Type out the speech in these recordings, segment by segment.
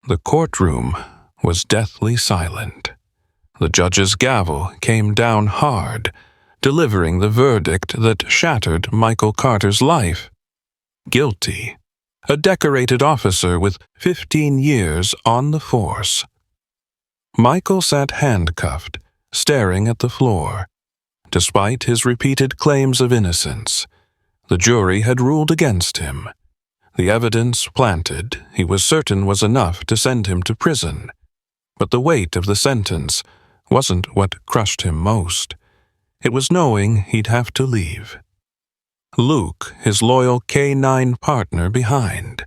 The courtroom was deathly silent. The judge's gavel came down hard, delivering the verdict that shattered Michael Carter's life. Guilty. A decorated officer with 15 years on the force. Michael sat handcuffed, staring at the floor. Despite his repeated claims of innocence, the jury had ruled against him. The evidence planted, he was certain, was enough to send him to prison. But the weight of the sentence wasn't what crushed him most. It was knowing he'd have to leave. Luke, his loyal K-9 partner, behind.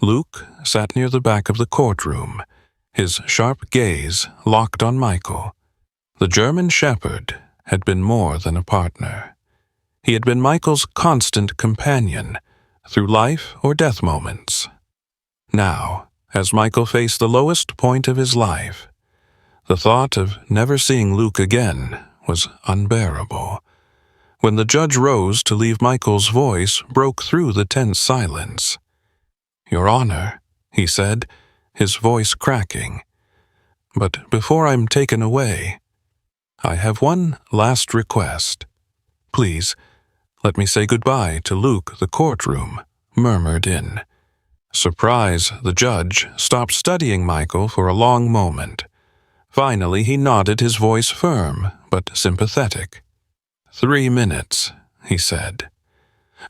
Luke sat near the back of the courtroom, his sharp gaze locked on Michael. The German Shepherd had been more than a partner. He had been Michael's constant companion through life or death moments. Now, as Michael faced the lowest point of his life, the thought of never seeing Luke again was unbearable. When the judge rose to leave, Michael's voice broke through the tense silence. "Your Honor," he said, his voice cracking. "But before I'm taken away, I have one last request. Please, let me say goodbye to Luke." The courtroom murmured in. Surprised, the judge stopped studying Michael for a long moment. Finally, he nodded, his voice firm but sympathetic. 3 minutes, he said.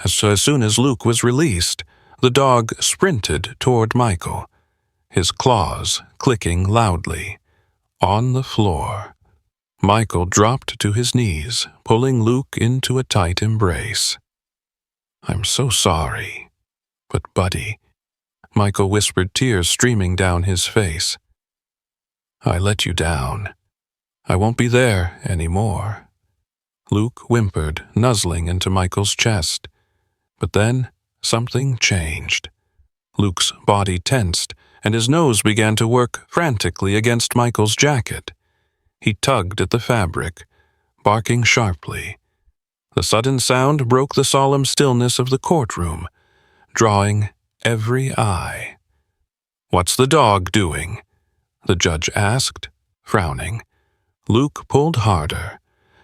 As soon as Luke was released, the dog sprinted toward Michael, his claws clicking loudly. On the floor, Michael dropped to his knees, pulling Luke into a tight embrace. "I'm so sorry, but buddy," Michael whispered, tears streaming down his face. "I let you down. I won't be there anymore." Luke whimpered, nuzzling into Michael's chest. But then something changed. Luke's body tensed, and his nose began to work frantically against Michael's jacket. He tugged at the fabric, barking sharply. The sudden sound broke the solemn stillness of the courtroom, drawing every eye. "What's the dog doing?" the judge asked, frowning. Luke pulled harder,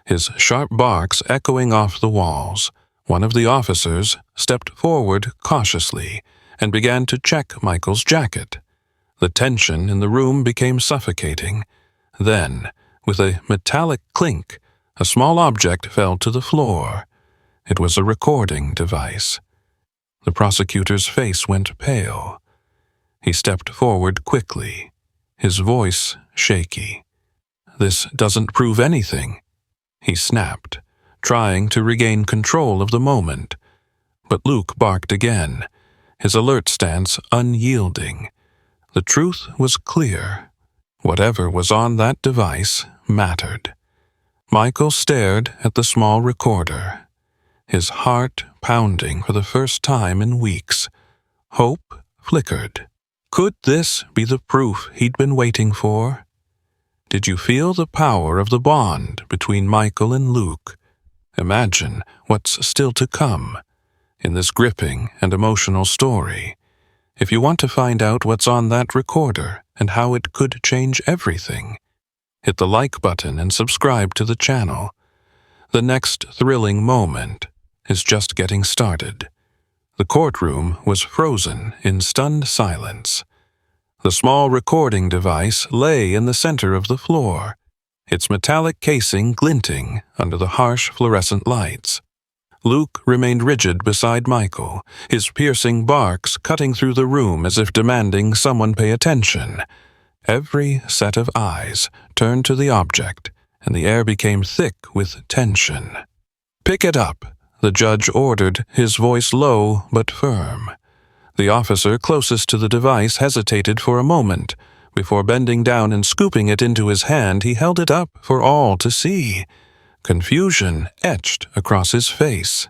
his sharp barks echoing off the walls. One of the officers stepped forward cautiously and began to check Michael's jacket. The tension in the room became suffocating. Then, with a metallic clink, a small object fell to the floor. It was a recording device. The prosecutor's face went pale. He stepped forward quickly, his voice shaky. "This doesn't prove anything," he snapped, trying to regain control of the moment. But Luke barked again, his alert stance unyielding. The truth was clear. Whatever was on that device mattered. Michael stared at the small recorder, his heart pounding for the first time in weeks. Hope flickered. Could this be the proof he'd been waiting for? Did you feel the power of the bond between Michael and Luke? Imagine what's still to come in this gripping and emotional story. If you want to find out what's on that recorder and how it could change everything, hit the like button and subscribe to the channel. The next thrilling moment is just getting started. The courtroom was frozen in stunned silence. The small recording device lay in the center of the floor, its metallic casing glinting under the harsh fluorescent lights. Luke remained rigid beside Michael, his piercing barks cutting through the room as if demanding someone pay attention. Every set of eyes turned to the object, and the air became thick with tension. "Pick it up," the judge ordered, his voice low but firm. The officer closest to the device hesitated for a moment. Before bending down and scooping it into his hand, he held it up for all to see. Confusion etched across his face.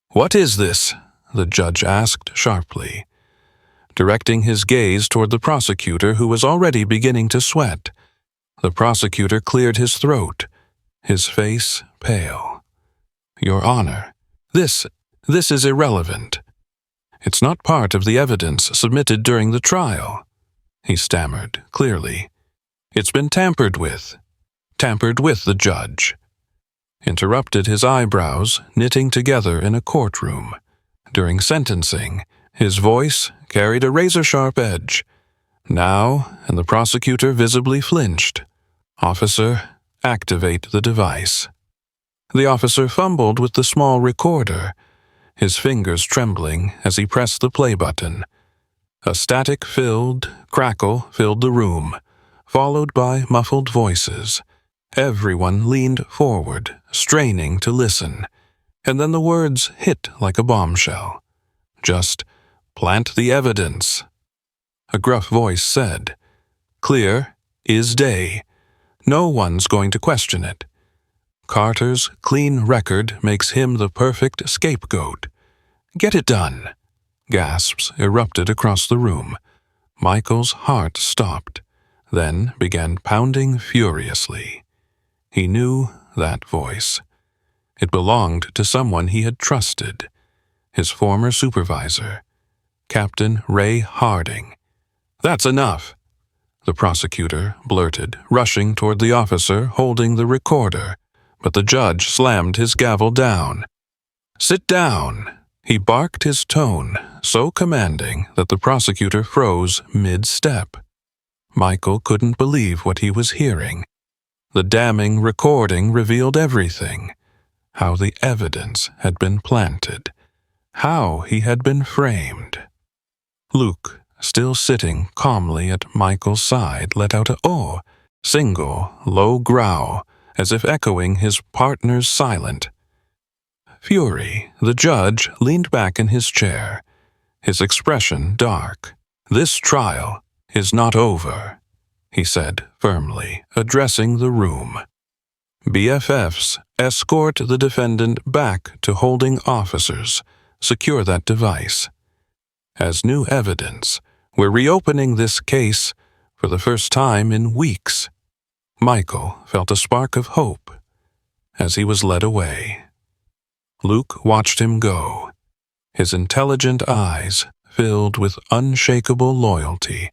"What is this?" the judge asked sharply, directing his gaze toward the prosecutor, who was already beginning to sweat. The prosecutor cleared his throat, his face pale. "Your Honor, this is irrelevant. It's not part of the evidence submitted during the trial." he stammered, clearly. "It's been tampered with." "Tampered with," the judge interrupted, his eyebrows knitting together in a courtroom. During sentencing, his voice carried a razor-sharp edge. Now, and the prosecutor visibly flinched. "Officer, activate the device." The officer fumbled with the small recorder, his fingers trembling as he pressed the play button. A static-filled crackle filled the room, followed by muffled voices. Everyone leaned forward, straining to listen, and then the words hit like a bombshell. "Just plant the evidence," a gruff voice said. "Clear is day. No one's going to question it. Carter's clean record makes him the perfect scapegoat. Get it done." Gasps erupted across the room. Michael's heart stopped, then began pounding furiously. He knew that voice. It belonged to someone he had trusted, his former supervisor, Captain Ray Harding. "That's enough," the prosecutor blurted, rushing toward the officer holding the recorder, but the judge slammed his gavel down. "Sit down," he barked, his tone so commanding that the prosecutor froze mid-step. Michael couldn't believe what he was hearing. The damning recording revealed everything: how the evidence had been planted, how he had been framed. Luke, still sitting calmly at Michael's side, let out a single low growl, as if echoing his partner's silent. Fury, the judge leaned back in his chair, his expression dark. "This trial is not over," he said firmly, addressing the room. "BFFs, escort the defendant back to holding officers. Secure that device. As new evidence, we're reopening this case for the first time in weeks." Michael felt a spark of hope as he was led away. Luke watched him go, his intelligent eyes filled with unshakable loyalty.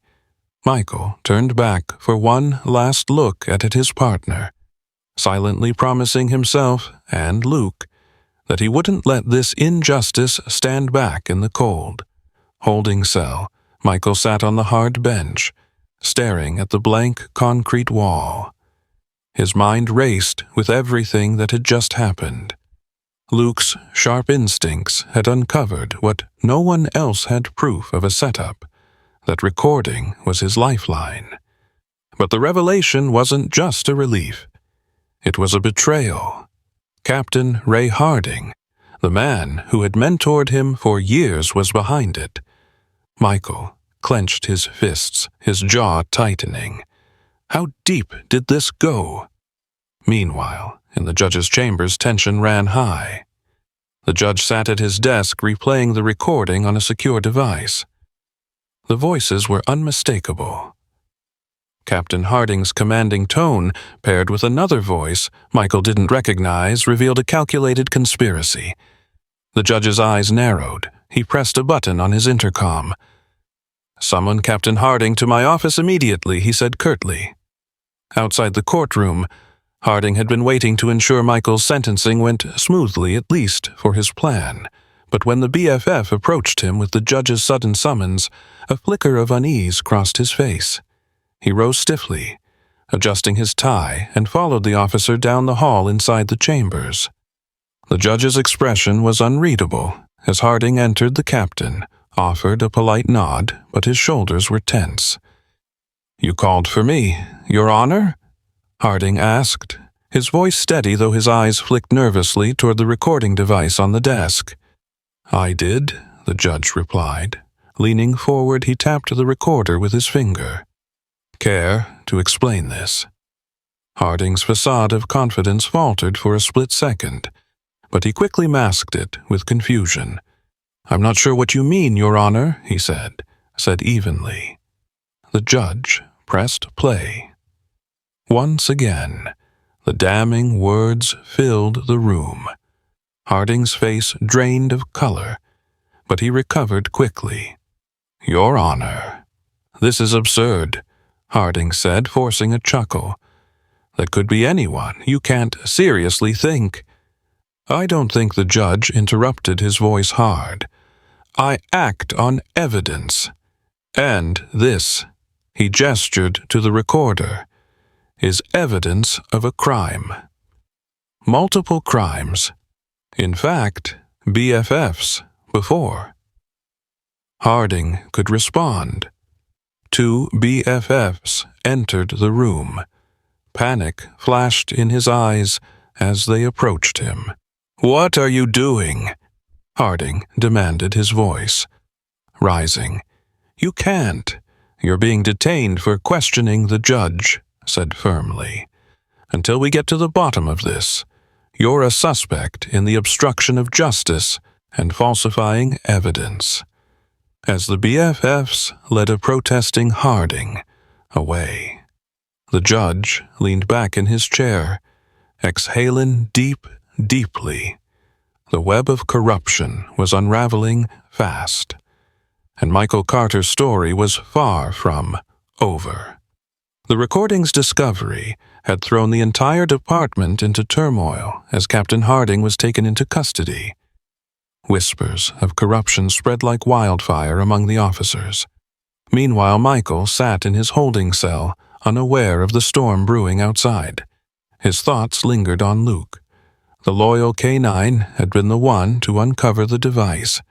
Michael turned back for one last look at his partner, silently promising himself and Luke that he wouldn't let this injustice stand back in the cold. Holding cell, Michael sat on the hard bench, staring at the blank concrete wall. His mind raced with everything that had just happened. Luke's sharp instincts had uncovered what no one else had proof of: a setup. That recording was his lifeline. But the revelation wasn't just a relief. It was a betrayal. Captain Ray Harding, the man who had mentored him for years, was behind it. Michael clenched his fists, his jaw tightening. How deep did this go? Meanwhile, in the judge's chambers, tension ran high. The judge sat at his desk, replaying the recording on a secure device. The voices were unmistakable. Captain Harding's commanding tone, paired with another voice Michael didn't recognize, revealed a calculated conspiracy. The judge's eyes narrowed. He pressed a button on his intercom. "Summon Captain Harding to my office immediately," he said curtly. Outside the courtroom, Harding had been waiting to ensure Michael's sentencing went smoothly, at least for his plan. But when the BFF approached him with the judge's sudden summons, a flicker of unease crossed his face. He rose stiffly, adjusting his tie, and followed the officer down the hall inside the chambers. The judge's expression was unreadable as Harding entered. The captain offered a polite nod, but his shoulders were tense. "You called for me, Your Honor?" Harding asked, his voice steady though his eyes flicked nervously toward the recording device on the desk. "I did," the judge replied. Leaning forward, he tapped the recorder with his finger. "Care to explain this?" Harding's facade of confidence faltered for a split second, but he quickly masked it with confusion. "I'm not sure what you mean, Your Honor," he said evenly. The judge pressed play. Once again, the damning words filled the room. Harding's face drained of color, but he recovered quickly. "Your Honor," This is absurd," Harding said, forcing a chuckle. "That could be anyone. You can't seriously think." "I don't think," the judge interrupted, his voice hard. "I act on evidence. And this," he gestured to the recorder, "is evidence of a crime. Multiple crimes. In fact, BFFs before." Harding could respond. 2 BFFs entered the room. Panic flashed in his eyes as they approached him. "What are you doing?" Harding demanded, his voice rising. "You can't. You're being detained for questioning," the judge said firmly. "Until we get to the bottom of this, you're a suspect in the obstruction of justice and falsifying evidence." As the BFFs led a protesting Harding away, the judge leaned back in his chair, exhaling deeply. The web of corruption was unraveling fast, and Michael Carter's story was far from over. The recording's discovery had thrown the entire department into turmoil as Captain Harding was taken into custody. Whispers of corruption spread like wildfire among the officers. Meanwhile, Michael sat in his holding cell, unaware of the storm brewing outside. His thoughts lingered on Luke. The loyal K9 had been the one to uncover the device,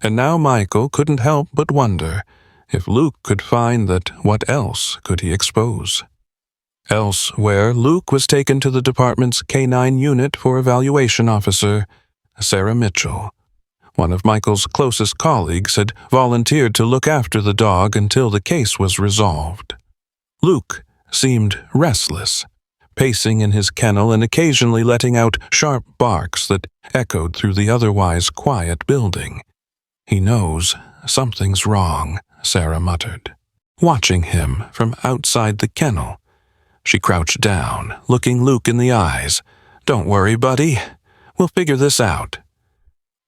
and now Michael couldn't help but wonder if Luke could find that. What else could he expose? Elsewhere, Luke was taken to the department's K9 unit for evaluation. Officer Sarah Mitchell, one of Michael's closest colleagues, had volunteered to look after the dog until the case was resolved. Luke seemed restless, pacing in his kennel and occasionally letting out sharp barks that echoed through the otherwise quiet building. "He knows something's wrong," Sarah muttered, watching him from outside the kennel. She crouched down, looking Luke in the eyes. "Don't worry, buddy. We'll figure this out."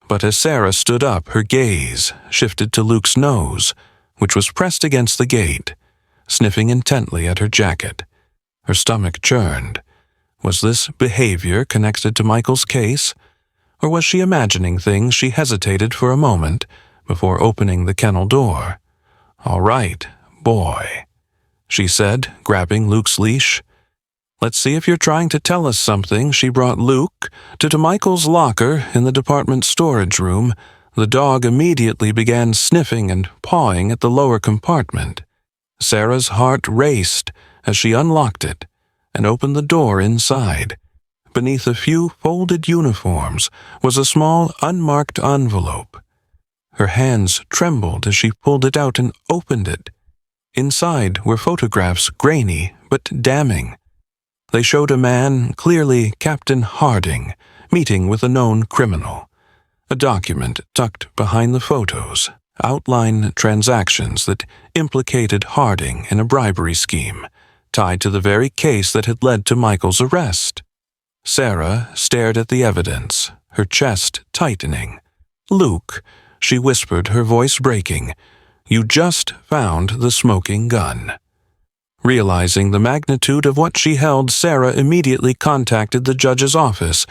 But as Sarah stood up, her gaze shifted to Luke's nose, which was pressed against the gate, sniffing intently at her jacket. Her stomach churned. Was this behavior connected to Michael's case? Or was she imagining things? She hesitated for a moment before opening the kennel door. "All right, boy," she said, grabbing Luke's leash. "Let's see if you're trying to tell us something." She brought Luke to Michael's locker in the department storage room. The dog immediately began sniffing and pawing at the lower compartment. Sarah's heart raced as she unlocked it and opened the door inside. Beneath a few folded uniforms was a small, unmarked envelope. Her hands trembled as she pulled it out and opened it. Inside were photographs, grainy but damning. They showed a man, clearly Captain Harding, meeting with a known criminal. A document tucked behind the photos outlined transactions that implicated Harding in a bribery scheme, tied to the very case that had led to Michael's arrest. Sarah stared at the evidence, her chest tightening. "Luke," she whispered, her voice breaking, "you just found the smoking gun." Realizing the magnitude of what she held, Sarah immediately contacted the judge's office.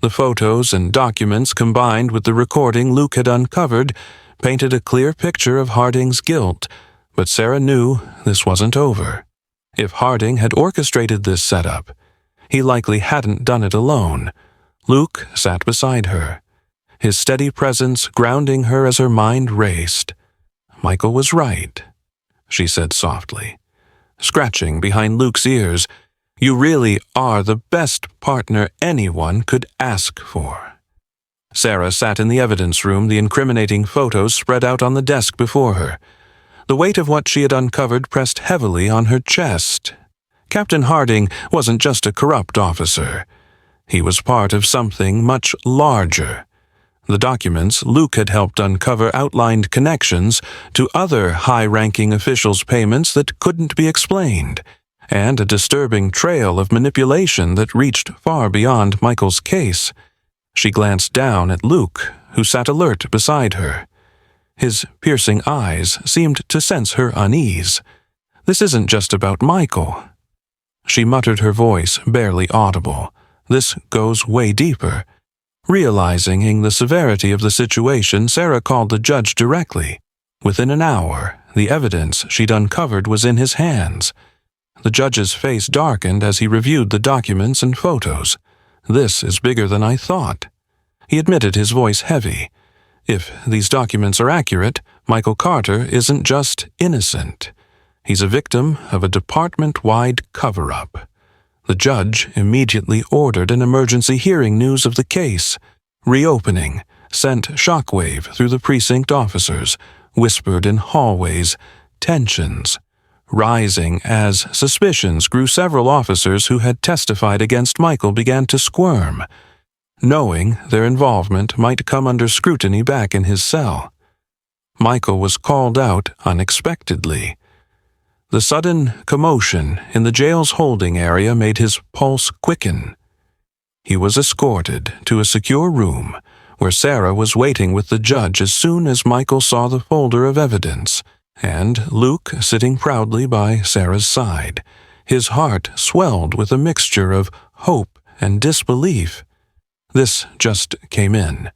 The photos and documents, combined with the recording Luke had uncovered, painted a clear picture of Harding's guilt, but Sarah knew this wasn't over. If Harding had orchestrated this setup, he likely hadn't done it alone. Luke sat beside her, his steady presence grounding her as her mind raced. "Michael was right," she said softly, scratching behind Luke's ears. "You really are the best partner anyone could ask for." Sarah sat in the evidence room, the incriminating photos spread out on the desk before her. The weight of what she had uncovered pressed heavily on her chest. Captain Harding wasn't just a corrupt officer. He was part of something much larger. The documents Luke had helped uncover outlined connections to other high-ranking officials' payments that couldn't be explained, and a disturbing trail of manipulation that reached far beyond Michael's case. She glanced down at Luke, who sat alert beside her. His piercing eyes seemed to sense her unease. "This isn't just about Michael." She muttered, her voice barely audible. "This goes way deeper." Realizing the severity of the situation, Sarah called the judge directly. Within an hour, the evidence she'd uncovered was in his hands. The judge's face darkened as he reviewed the documents and photos. "This is bigger than I thought." He admitted, his voice heavy. "If these documents are accurate, Michael Carter isn't just innocent. He's a victim of a department-wide cover-up." The judge immediately ordered an emergency hearing. News of the case, reopening, sent shockwave through the precinct officers, whispered in hallways, tensions rising as suspicions grew. Several officers who had testified against Michael began to squirm, knowing their involvement might come under scrutiny back in his cell. Michael was called out unexpectedly. The sudden commotion in the jail's holding area made his pulse quicken. He was escorted to a secure room where Sarah was waiting with the judge as soon as Michael saw the folder of evidence, and Luke sitting proudly by Sarah's side. His heart swelled with a mixture of hope and disbelief. "This just came in,"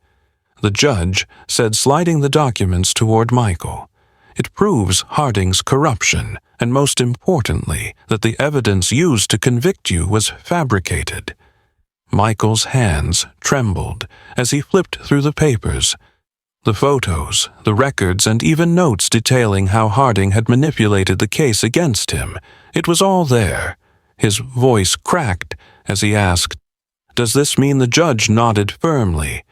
the judge said, sliding the documents toward Michael. "It proves Harding's corruption, and most importantly, that the evidence used to convict you was fabricated." Michael's hands trembled as he flipped through the papers. The photos, the records, and even notes detailing how Harding had manipulated the case against him. It was all there. His voice cracked as he asked, "Does this mean?" The judge nodded firmly.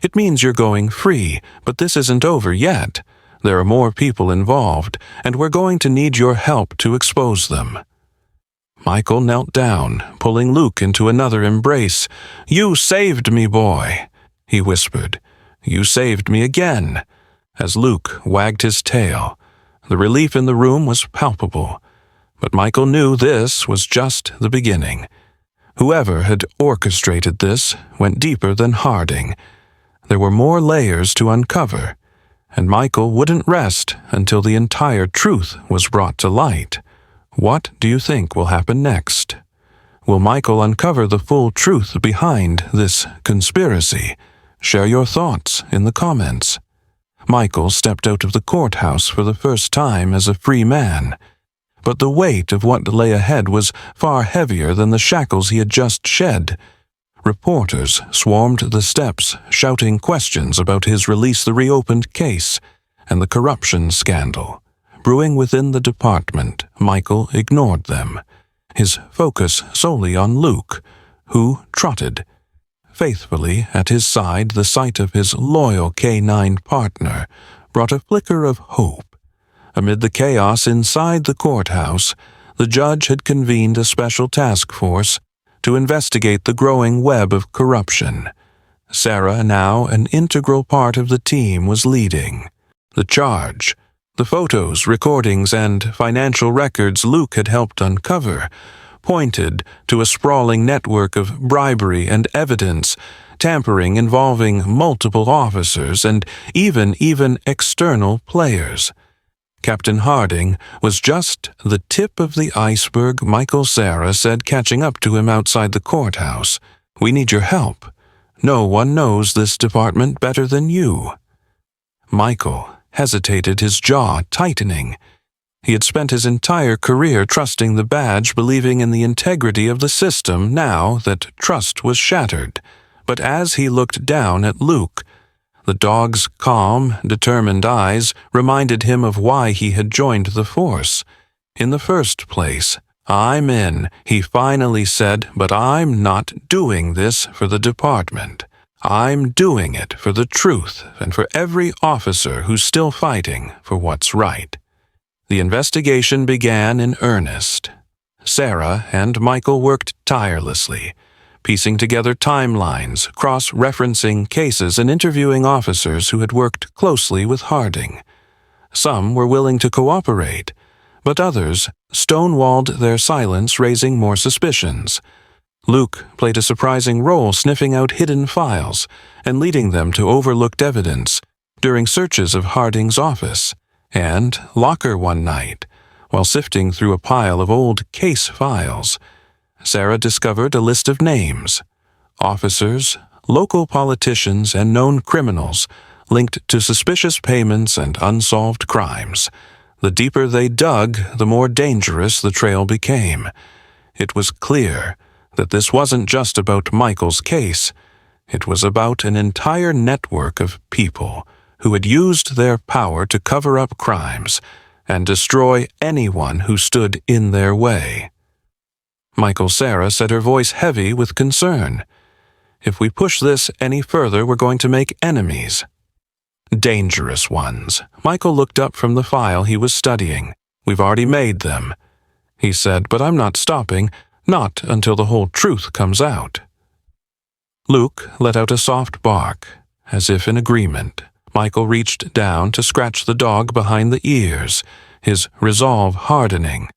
"It means you're going free, but this isn't over yet. There are more people involved, and we're going to need your help to expose them." Michael knelt down, pulling Luke into another embrace. "You saved me, boy," he whispered. "You saved me again." As Luke wagged his tail, the relief in the room was palpable. But Michael knew this was just the beginning. Whoever had orchestrated this went deeper than Harding. There were more layers to uncover, and Michael wouldn't rest until the entire truth was brought to light. What do you think will happen next? Will Michael uncover the full truth behind this conspiracy? Share your thoughts in the comments. Michael stepped out of the courthouse for the first time as a free man. But the weight of what lay ahead was far heavier than the shackles he had just shed. Reporters swarmed the steps, shouting questions about his release, the reopened case, and the corruption scandal. Brewing within the department, Michael ignored them, his focus solely on Luke, who trotted faithfully at his side. The sight of his loyal K-9 partner brought a flicker of hope. Amid the chaos inside the courthouse, the judge had convened a special task force to investigate the growing web of corruption. Sarah, now an integral part of the team, was leading the charge. The photos, recordings, and financial records Luke had helped uncover pointed to a sprawling network of bribery and evidence tampering involving multiple officers and even external players. Captain Harding was just the tip of the iceberg, Michael. Sarah said, catching up to him outside the courthouse. "We need your help. No one knows this department better than you." Michael hesitated, his jaw tightening. He had spent his entire career trusting the badge, believing in the integrity of the system. Now that trust was shattered. But as he looked down at Luke, the dog's calm, determined eyes reminded him of why he had joined the force. In the first place, "I'm in," he finally said, "but I'm not doing this for the department. I'm doing it for the truth and for every officer who's still fighting for what's right." The investigation began in earnest. Sarah and Michael worked tirelessly, piecing together timelines, cross-referencing cases, and interviewing officers who had worked closely with Harding. Some were willing to cooperate, but others stonewalled their silence, raising more suspicions. Luke played a surprising role, sniffing out hidden files and leading them to overlooked evidence, during searches of Harding's office and locker one night, while sifting through a pile of old case files. Sarah discovered a list of names, officers, local politicians, and known criminals linked to suspicious payments and unsolved crimes. The deeper they dug, the more dangerous the trail became. It was clear that this wasn't just about Michael's case. It was about an entire network of people who had used their power to cover up crimes and destroy anyone who stood in their way. Michael Sarah said, her voice heavy with concern. If we push this any further, we're going to make enemies. Dangerous ones. Michael looked up from the file he was studying. We've already made them, he said, but I'm not stopping, not until the whole truth comes out. Luke let out a soft bark, as if in agreement. Michael reached down to scratch the dog behind the ears, his resolve hardening.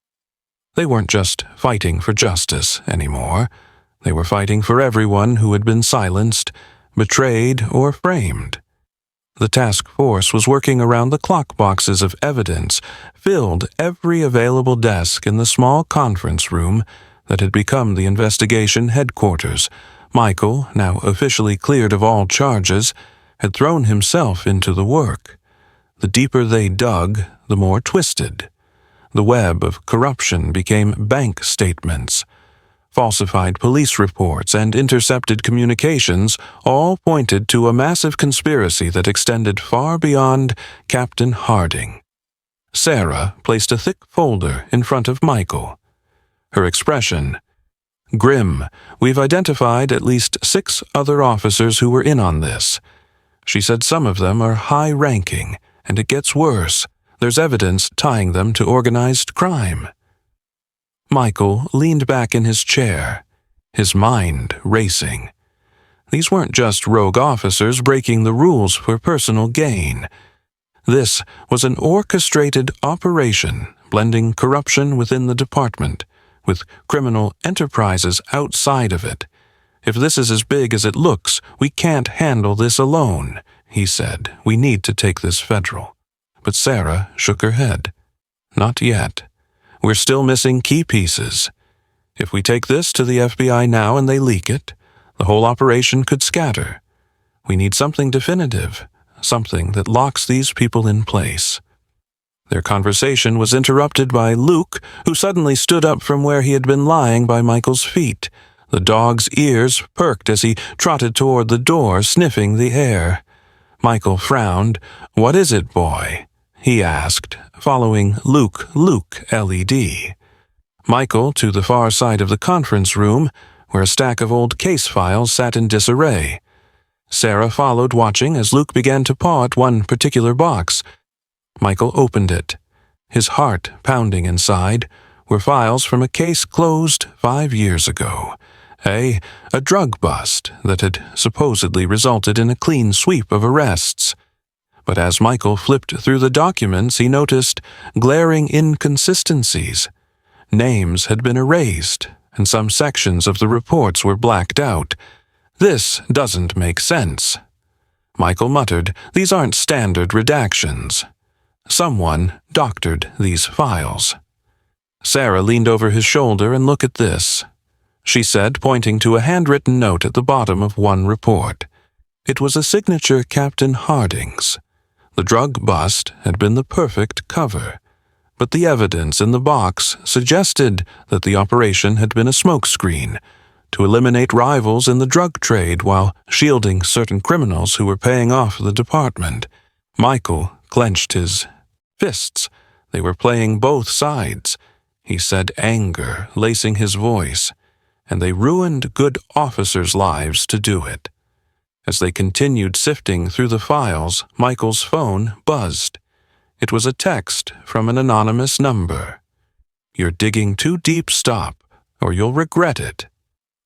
They weren't just fighting for justice anymore. They were fighting for everyone who had been silenced, betrayed, or framed. The task force was working around the clock. Boxes of evidence filled every available desk in the small conference room that had become the investigation headquarters. Michael, now officially cleared of all charges, had thrown himself into the work. The deeper they dug, the more twisted. The web of corruption became bank statements. Falsified police reports and intercepted communications all pointed to a massive conspiracy that extended far beyond Captain Harding. Sarah placed a thick folder in front of Michael. Her expression, grim. We've identified at least 6 other officers who were in on this. She said some of them are high-ranking, and it gets worse. There's evidence tying them to organized crime. Michael leaned back in his chair, his mind racing. These weren't just rogue officers breaking the rules for personal gain. This was an orchestrated operation blending corruption within the department with criminal enterprises outside of it. If this is as big as it looks, we can't handle this alone, he said. We need to take this federal. But Sarah shook her head. Not yet. We're still missing key pieces. If we take this to the FBI now and they leak it, the whole operation could scatter. We need something definitive, something that locks these people in place. Their conversation was interrupted by Luke, who suddenly stood up from where he had been lying by Michael's feet. The dog's ears perked as he trotted toward the door, sniffing the air. Michael frowned. "What is it, boy?" he asked, following Luke, LED. Michael to the far side of the conference room, where a stack of old case files sat in disarray. Sarah followed, watching as Luke began to paw at one particular box. Michael opened it. His heart pounding inside were files from a case closed 5 years ago. A drug bust that had supposedly resulted in a clean sweep of arrests. But as Michael flipped through the documents, he noticed glaring inconsistencies. Names had been erased, and some sections of the reports were blacked out. This doesn't make sense. Michael muttered, "These aren't standard redactions." Someone doctored these files. Sarah leaned over his shoulder and looked at this, she said, pointing to a handwritten note at the bottom of one report. It was a signature Captain Harding's. The drug bust had been the perfect cover, but the evidence in the box suggested that the operation had been a smokescreen to eliminate rivals in the drug trade while shielding certain criminals who were paying off the department. Michael clenched his fists. They were playing both sides, he said, anger lacing his voice, and they ruined good officers' lives to do it. As they continued sifting through the files, Michael's phone buzzed. It was a text from an anonymous number. "You're digging too deep, stop, or you'll regret it."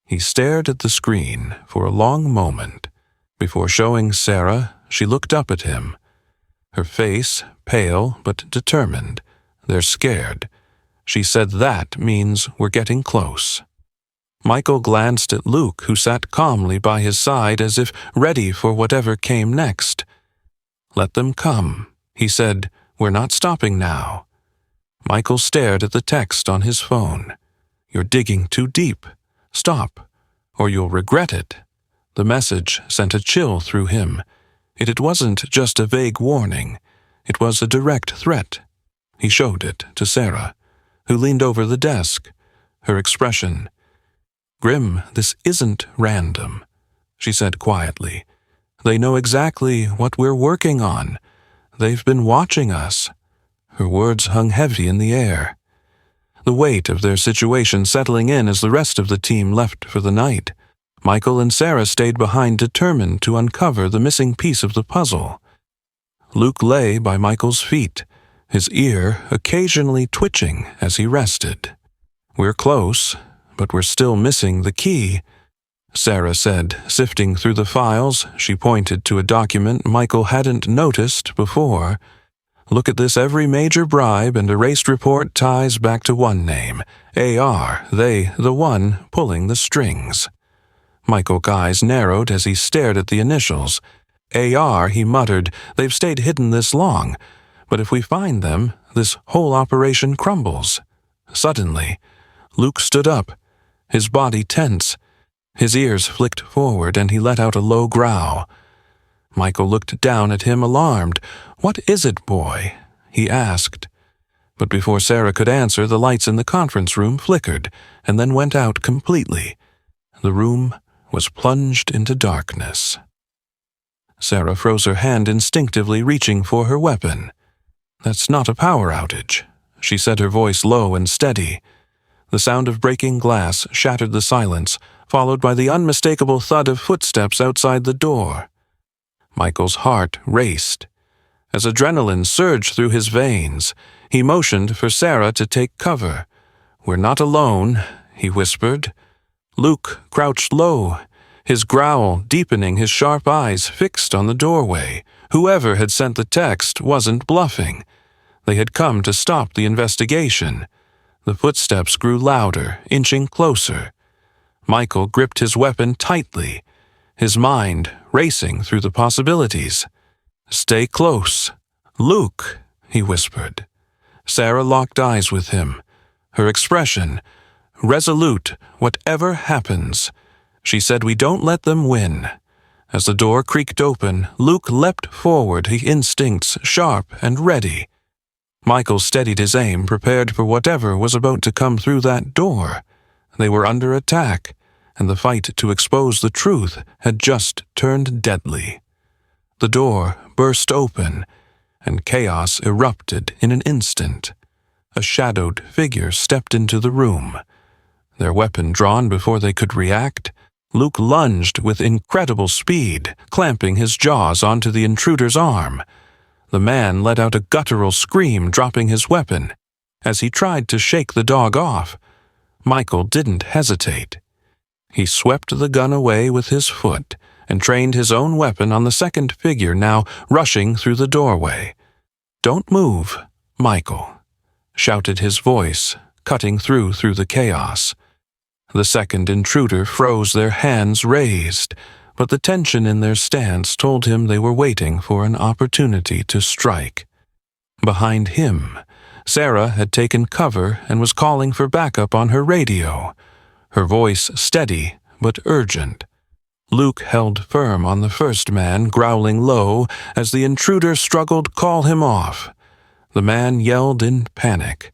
He stared at the screen for a long moment. Before showing Sarah, she looked up at him. Her face pale but determined. "They're scared." She said, "That means we're getting close." Michael glanced at Luke, who sat calmly by his side as if ready for whatever came next. "Let them come," he said. "We're not stopping now." Michael stared at the text on his phone. "You're digging too deep. Stop, or you'll regret it." The message sent a chill through him. It wasn't just a vague warning. It was a direct threat. He showed it to Sarah, who leaned over the desk, her expression. "Grim, this isn't random," she said quietly. "They know exactly what we're working on. They've been watching us." Her words hung heavy in the air, the weight of their situation settling in as the rest of the team left for the night. Michael and Sarah stayed behind, determined to uncover the missing piece of the puzzle. Luke lay by Michael's feet, his ear occasionally twitching as he rested. "We're close, but we're still missing the key," Sarah said. Sifting through the files, she pointed to a document Michael hadn't noticed before. "Look at this. Every major bribe and erased report ties back to one name. AR, they, the one pulling the strings." Michael's eyes narrowed as he stared at the initials. "AR," he muttered. "They've stayed hidden this long. But if we find them, this whole operation crumbles." Suddenly, Luke stood up, his body tense. His ears flicked forward and he let out a low growl. Michael looked down at him, alarmed. "What is it, boy?" he asked. But before Sarah could answer, the lights in the conference room flickered and then went out completely. The room was plunged into darkness. Sarah froze her hand, instinctively reaching for her weapon. "That's not a power outage," she said, her voice low and steady. The sound of breaking glass shattered the silence, followed by the unmistakable thud of footsteps outside the door. Michael's heart raced. As adrenaline surged through his veins, he motioned for Sarah to take cover. "We're not alone," he whispered. Luke crouched low, his growl deepening, his sharp eyes fixed on the doorway. Whoever had sent the text wasn't bluffing. They had come to stop the investigation. The footsteps grew louder, inching closer. Michael gripped his weapon tightly, his mind racing through the possibilities. "Stay close." "Luke," he whispered. Sarah locked eyes with him, her expression resolute. "Whatever happens," she said, "we don't let them win." As the door creaked open, Luke leapt forward, his instincts sharp and ready. Michael steadied his aim, prepared for whatever was about to come through that door. They were under attack, and the fight to expose the truth had just turned deadly. The door burst open, and chaos erupted in an instant. A shadowed figure stepped into the room. Their weapon drawn before they could react, Luke lunged with incredible speed, clamping his jaws onto the intruder's arm. The man let out a guttural scream, dropping his weapon. As he tried to shake the dog off, Michael didn't hesitate. He swept the gun away with his foot and trained his own weapon on the second figure now rushing through the doorway. "Don't move, Michael," shouted his voice, cutting through the chaos. The second intruder froze, their hands raised, but the tension in their stance told him they were waiting for an opportunity to strike. Behind him, Sarah had taken cover and was calling for backup on her radio, her voice steady but urgent. Luke held firm on the first man, growling low as the intruder struggled to call him off. The man yelled in panic.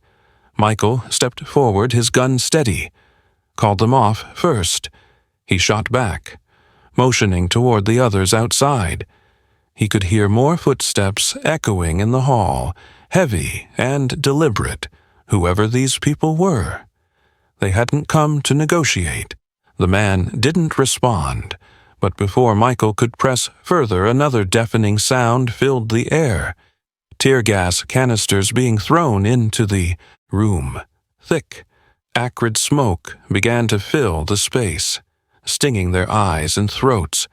Michael stepped forward, his gun steady. "Called them off first." He shot back, motioning toward the others outside. He could hear more footsteps echoing in the hall, heavy and deliberate, whoever these people were. They hadn't come to negotiate. The man didn't respond, but before Michael could press further, another deafening sound filled the air. Tear gas canisters being thrown into the room. Thick, acrid smoke began to fill the space, stinging their eyes and throats.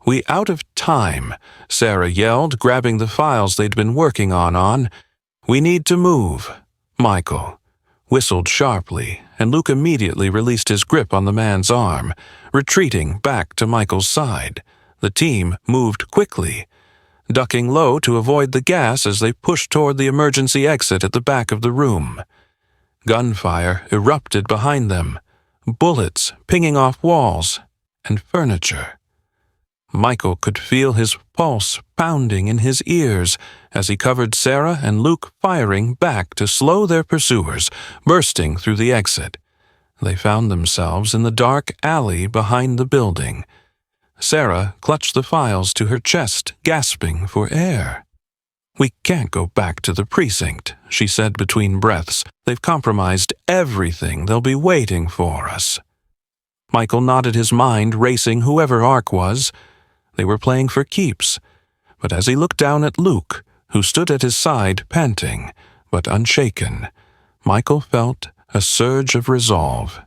"We out of time," Sarah yelled, grabbing the files they'd been working on. "We need to move." Michael whistled sharply, and Luke immediately released his grip on the man's arm, retreating back to Michael's side. The team moved quickly. ducking low to avoid the gas as they pushed toward the emergency exit at the back of the room. Gunfire erupted behind them, bullets pinging off walls and furniture. Michael could feel his pulse pounding in his ears as he covered Sarah and Luke firing back to slow their pursuers, bursting through the exit. They found themselves in the dark alley behind the building. Sarah clutched the files to her chest, gasping for air. "We can't go back to the precinct," she said between breaths. "They've compromised everything. They'll be waiting for us." Michael nodded, his mind racing whoever Ark was. They were playing for keeps. But as he looked down at Luke, who stood at his side panting, but unshaken, Michael felt a surge of resolve.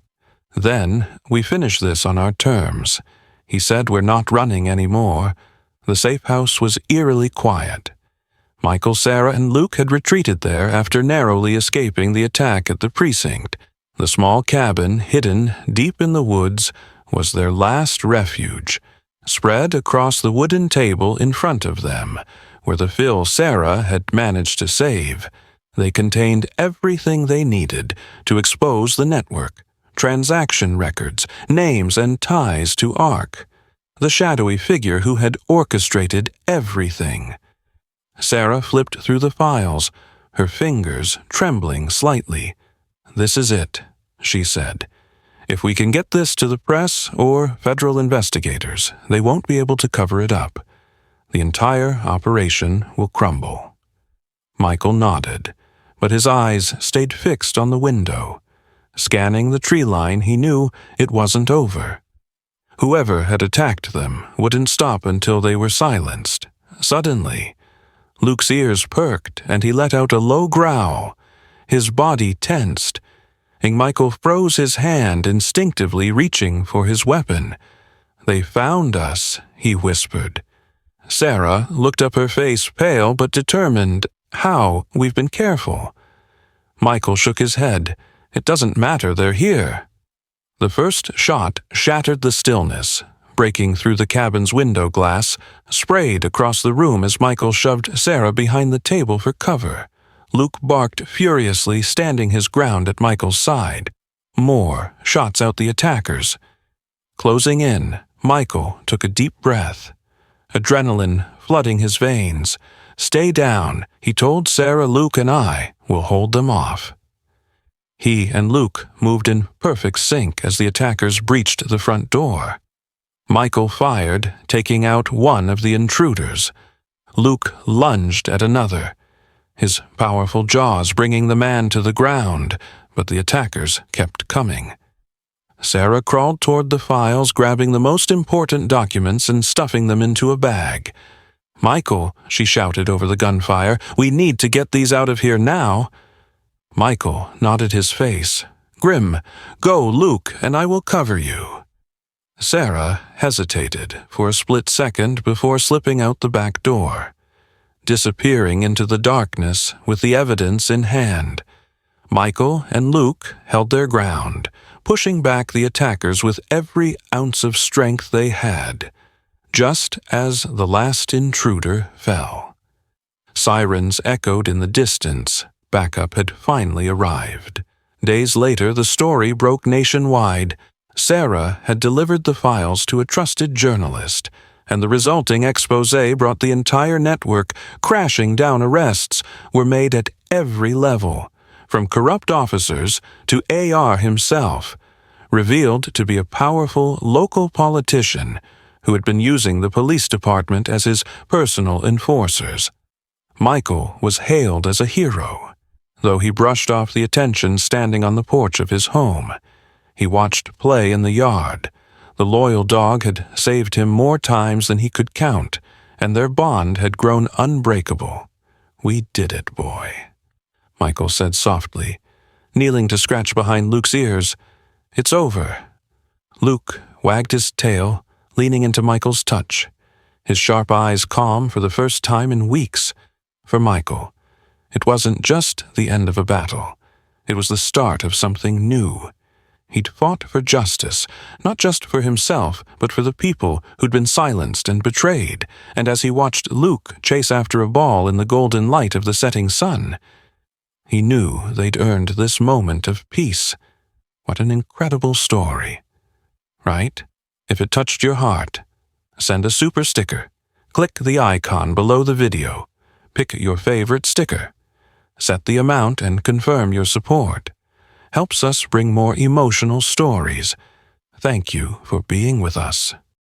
"Then we finish this on our terms." He said, "We're not running anymore." The safe house was eerily quiet. Michael, Sarah, and Luke had retreated there after narrowly escaping the attack at the precinct. The small cabin, hidden deep in the woods, was their last refuge. Spread across the wooden table in front of them, were the fill Sarah had managed to save. They contained everything they needed to expose the network, transaction records, names and ties to Ark, the shadowy figure who had orchestrated everything. Sarah flipped through the files, her fingers trembling slightly. "This is it," she said. "If we can get this to the press or federal investigators, they won't be able to cover it up. The entire operation will crumble." Michael nodded, but his eyes stayed fixed on the window. Scanning the tree line, he knew it wasn't over. Whoever had attacked them wouldn't stop until they were silenced. Suddenly, Luke's ears perked and he let out a low growl. His body tensed, and Michael froze his hand, instinctively reaching for his weapon. "They found us," he whispered. Sarah looked up, her face pale but determined. "How? We've been careful." Michael shook his head. "It doesn't matter, they're here." The first shot shattered the stillness, breaking through the cabin's window glass, sprayed across the room as Michael shoved Sarah behind the table for cover. Luke barked furiously, standing his ground at Michael's side. More shots out the attackers. Closing in, Michael took a deep breath, adrenaline flooding his veins. "Stay down," he told Sarah. "Luke and I will hold them off." He and Luke moved in perfect sync as the attackers breached the front door. Michael fired, taking out one of the intruders. Luke lunged at another, his powerful jaws bringing the man to the ground, but the attackers kept coming. Sarah crawled toward the files, grabbing the most important documents and stuffing them into a bag. "Michael," she shouted over the gunfire, "we need to get these out of here now." Michael nodded, his face grim. "Go, Luke, and I will cover you." Sarah hesitated for a split second before slipping out the back door, disappearing into the darkness with the evidence in hand. Michael and Luke held their ground, pushing back the attackers with every ounce of strength they had, just as the last intruder fell. Sirens echoed in the distance. Backup had finally arrived. Days later, the story broke nationwide. Sarah had delivered the files to a trusted journalist, and the resulting exposé brought the entire network crashing down. Arrests were made at every level, from corrupt officers to AR himself, revealed to be a powerful local politician who had been using the police department as his personal enforcers. Michael was hailed as a hero, though he brushed off the attention standing on the porch of his home. He watched play in the yard. The loyal dog had saved him more times than he could count, and their bond had grown unbreakable. "We did it, boy," Michael said softly, kneeling to scratch behind Luke's ears. "It's over." Luke wagged his tail, leaning into Michael's touch, his sharp eyes calm for the first time in weeks. For Michael, it wasn't just the end of a battle. It was the start of something new. He'd fought for justice, not just for himself, but for the people who'd been silenced and betrayed, and as he watched Luke chase after a ball in the golden light of the setting sun, he knew they'd earned this moment of peace. What an incredible story. Right? If it touched your heart, send a super sticker. Click the icon below the video. Pick your favorite sticker. Set the amount and confirm your support. Helps us bring more emotional stories. Thank you for being with us.